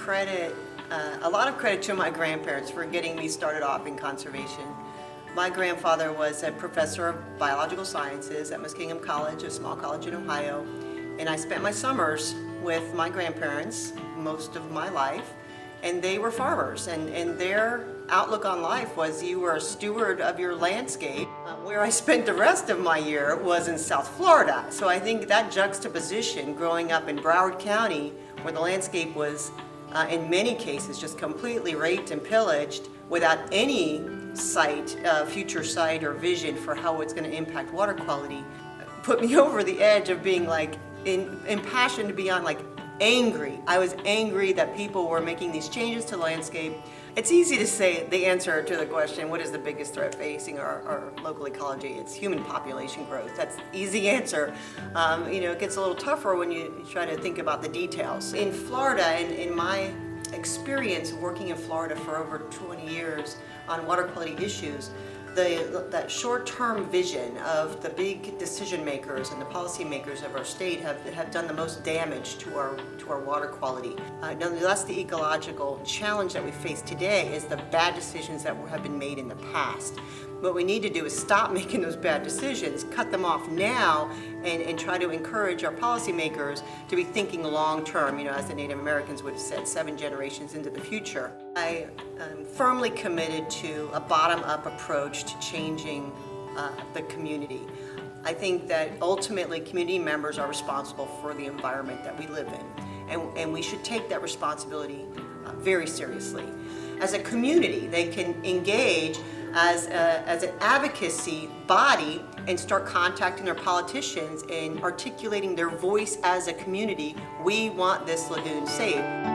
credit, a lot of credit to my grandparents for getting me started off in conservation. My grandfather was a professor of biological sciences at Muskingum College, a small college in Ohio, and I spent my summers with my grandparents most of my life, and they were farmers, and their outlook on life was you were a steward of your landscape. Where I spent the rest of my year was in South Florida. So I think that juxtaposition, growing up in Broward County, where the landscape was in many cases just completely raped and pillaged without any future sight or vision for how it's going to impact water quality, put me over the edge of being like impassioned beyond like angry. I was angry that people were making these changes to the landscape. It's easy to say the answer to the question, what is the biggest threat facing our local ecology? It's human population growth. That's the easy answer. It gets a little tougher when you try to think about the details. In Florida, and in my experience working in Florida for over 20 years on water quality issues, that short-term vision of the big decision makers and the policy makers of our state have done the most damage to our water quality. Nonetheless, the ecological challenge that we face today is the bad decisions that have been made in the past. What we need to do is stop making those bad decisions, cut them off now, and try to encourage our policymakers to be thinking long-term, as the Native Americans would have said, 7 generations into the future. I am firmly committed to a bottom-up approach to changing the community. I think that ultimately community members are responsible for the environment that we live in, and we should take that responsibility very seriously. As a community, they can engage as an advocacy body and start contacting their politicians and articulating their voice as a community. We want this lagoon saved.